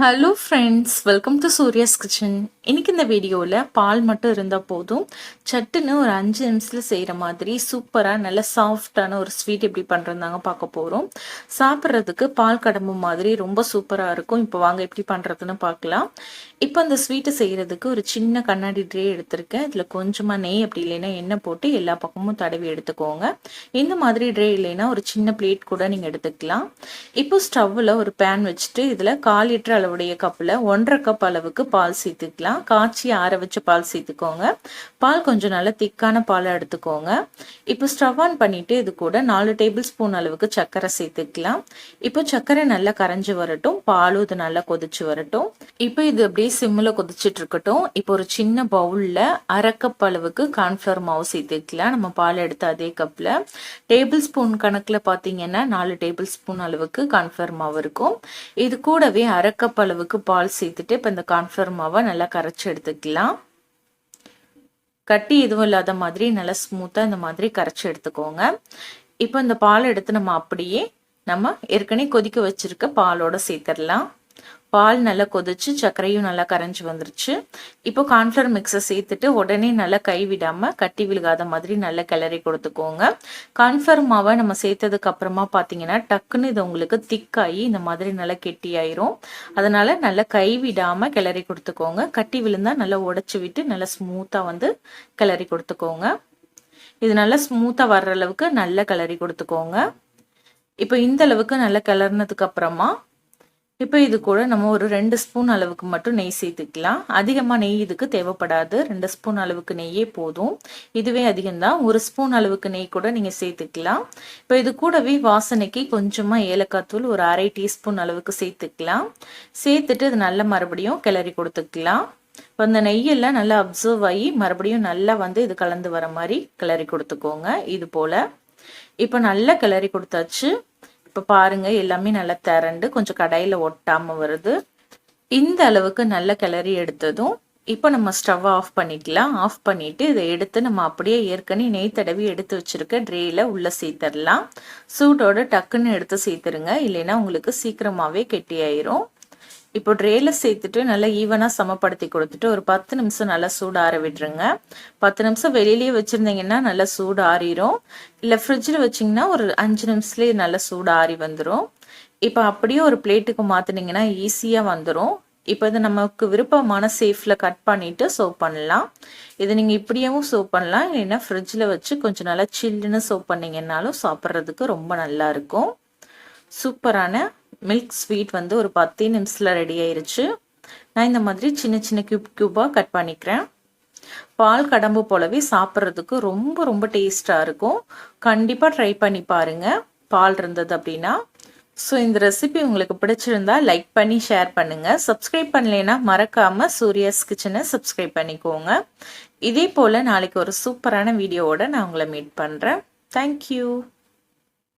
Hello friends, welcome to Surya's kitchen. இன்னைக்கு இந்த வீடியோவில் பால் மட்டும் இருந்தால் போதும், சட்டுன்னு ஒரு 5 நிமிஷத்தில் செய்கிற மாதிரி சூப்பராக நல்ல சாஃப்டான ஒரு ஸ்வீட் எப்படி பண்ணுறதாங்க பார்க்க போகிறோம். சாப்பிட்றதுக்கு பால் கடம்பு மாதிரி ரொம்ப சூப்பராக இருக்கும். இப்போ வாங்க எப்படி பண்ணுறதுன்னு பார்க்கலாம். இப்போ அந்த ஸ்வீட்டை செய்கிறதுக்கு ஒரு சின்ன கண்ணாடி ட்ரே எடுத்திருக்கேன். இதில் கொஞ்சமாக நெய் அப்படி இல்லைன்னா எண்ணெய் போட்டு எல்லா பக்கமும் தடவி எடுத்துக்கோங்க. இந்த மாதிரி ட்ரே இல்லைன்னா ஒரு சின்ன பிளேட் கூட நீங்கள் எடுத்துக்கலாம். இப்போ ஸ்டவ்வில் ஒரு பேன் வச்சுட்டு இதில் 1/4 லிட்டர் அளவுடைய கப்பில் 1.5 கப் அளவுக்கு பால் சேர்த்துக்கலாம். காய்ச்சி ஆற வச்ச பால் சேர்த்துக்கோங்க. பால் கொஞ்சம் நல்லா திக்கான பாலை எடுத்துக்கோங்க. இப்போ ஸ்டவ் ஆன் பண்ணிட்டு இது கூட 4 டேபிள் ஸ்பூன் அளவுக்கு சர்க்கரை சேர்த்துக்கலாம். இப்போ சர்க்கரை நல்லா கரைஞ்சி வரட்டும், பாலும் இது நல்லா கொதிச்சு வரட்டும். இப்போ இது அப்படியே சிம்மில் கொதிச்சுட்டு இருக்கட்டும். இப்போ ஒரு சின்ன பவுலில் 1/2 கப் அளவுக்கு கார்ன்ஃப்ளவர் மாவு சேர்த்துக்கலாம். நம்ம பால் எடுத்த அதே கப்பில் டேபிள் ஸ்பூன் கணக்கில் பார்த்தீங்கன்னா 4 டேபிள் ஸ்பூன் அளவுக்கு கார்ன்ஃப்ளவர் மாவு இருக்கும். இது கூடவே 1/2 கப் அளவுக்கு பால் சேர்த்துட்டு இப்போ இந்த கார்ன்ஃப்ளவர் மாவை நல்லா கரைச்சி எடுத்துக்கலாம். கட்டி எதுவும் இல்லாத மாதிரி நல்லா ஸ்மூத்தாக இந்த மாதிரி கரைச்சி எடுத்துக்கோங்க. இப்போ இந்த பால் எடுத்து நம்ம ஏற்கனவே கொதிக்க வச்சிருக்க பாலோட சேர்த்துடலாம். பால் நல்லா கொதிச்சு சர்க்கரையும் நல்லா கரைஞ்சி வந்துருச்சு. இப்போ கார்ன்ஃப்ளவர் மிக்ஸை சேர்த்துட்டு உடனே நல்லா கைவிடாம கட்டி விழுகாத மாதிரி நல்லா கிளறி கொடுத்துக்கோங்க. கார்ன்ஃப்ளவர் மாவை நம்ம சேர்த்ததுக்கு அப்புறமா பார்த்தீங்கன்னா டக்குன்னு இது உங்களுக்கு திக்காகி இந்த மாதிரி நல்லா கெட்டியாயிரும். அதனால நல்லா கைவிடாம கிளறி கொடுத்துக்கோங்க. கட்டி விழுந்தா நல்லா உடைச்சி விட்டு நல்லா ஸ்மூத்தா கிளறி கொடுத்துக்கோங்க. இது நல்லா ஸ்மூத்தா வர்ற அளவுக்கு நல்லா கிளறி கொடுத்துக்கோங்க. இப்போ இந்த அளவுக்கு நல்லா கிளறினதுக்கு அப்புறமா இப்போ இது கூட நம்ம ஒரு 2 ஸ்பூன் அளவுக்கு மட்டும் நெய் சேர்த்துக்கலாம். அதிகமாக நெய் இதுக்கு தேவைப்படாது. 2 ஸ்பூன் அளவுக்கு நெய்யே போதும். இதுவே அதிகம்தான். 1 ஸ்பூன் அளவுக்கு நெய் கூட நீங்கள் சேர்த்துக்கலாம். இப்போ இது கூடவே வாசனைக்கு கொஞ்சமாக ஏலக்காய் தூள் ஒரு 1/2 டீஸ்பூன் அளவுக்கு சேர்த்துக்கலாம். சேர்த்துட்டு இது நல்லா மறுபடியும் கிளறி கொடுத்துக்கலாம். இப்போ இந்த நெய்யெல்லாம் நல்லா அப்சர்வ் ஆகி மறுபடியும் நல்லா இது கலந்து வர மாதிரி கிளறி கொடுத்துக்கோங்க. இது போல் இப்போ நல்லா கிளறி கொடுத்தாச்சு. இப்போ பாருங்க எல்லாமே நல்லா திரண்டு கொஞ்சம் கடாயில் ஒட்டாமல் வருது. இந்த அளவுக்கு நல்ல கிளறி எடுத்ததும் இப்போ நம்ம ஸ்டவ் ஆஃப் பண்ணிக்கலாம். ஆஃப் பண்ணிட்டு இதை எடுத்து நம்ம அப்படியே ஏற்கனவே நெய் தடவி எடுத்து வச்சிருக்க ட்ரேல உள்ள சேர்த்துடலாம். சூடோட டக்குன்னு எடுத்து சேர்த்துருங்க, இல்லைன்னா உங்களுக்கு சீக்கிரமாவே கெட்டியாயிரும். இப்போ ட்ரேல சேர்த்துட்டு நல்லா ஈவனாக சமப்படுத்தி கொடுத்துட்டு ஒரு 10 நிமிஷம் நல்லா சூடு ஆற விட்டுருங்க. 10 நிமிஷம் வெளியிலேயே வச்சுருந்தீங்கன்னா நல்லா சூடு ஆறிடும். இல்லை ஃப்ரிட்ஜில் வச்சிங்கன்னா ஒரு 5 நிமிஷத்துலேயே நல்லா சூடு ஆறி வந்துடும். இப்போ அப்படியே ஒரு பிளேட்டுக்கு மாற்றினீங்கன்னா ஈஸியாக வந்துடும். இப்போ இதை நமக்கு விருப்பமான சேஃபில் கட் பண்ணிவிட்டு சர்வ் பண்ணலாம். இதை நீங்கள் இப்படியும் சர்வ் பண்ணலாம், இல்லைன்னா ஃப்ரிட்ஜில் வச்சு கொஞ்சம் நல்லா சில்லுன்னு சர்வ் பண்ணிங்கன்னாலும் சாப்பிட்றதுக்கு ரொம்ப நல்லா இருக்கும். சூப்பரான மில்க் ஸ்வீட் ஒரு 10 நிமிஷத்தில் ரெடி ஆயிருச்சு. நான் இந்த மாதிரி சின்ன சின்ன கியூபாக கட் பண்ணிக்கிறேன். பால் கடம்பு போலவே சாப்பிட்றதுக்கு ரொம்ப ரொம்ப டேஸ்டாக இருக்கும். கண்டிப்பாக ட்ரை பண்ணி பாருங்கள் பால் இருந்தது அப்படின்னா. ஸோ இந்த ரெசிபி உங்களுக்கு பிடிச்சிருந்தா லைக் பண்ணி ஷேர் பண்ணுங்கள். சப்ஸ்கிரைப் பண்ணலைன்னா மறக்காமல் சூர்யாஸ் கிச்சனை சப்ஸ்கிரைப் பண்ணிக்கோங்க. இதே போல் நாளைக்கு ஒரு சூப்பரான வீடியோவோட நான் உங்களை மீட் பண்ணுறேன். தேங்க்யூ.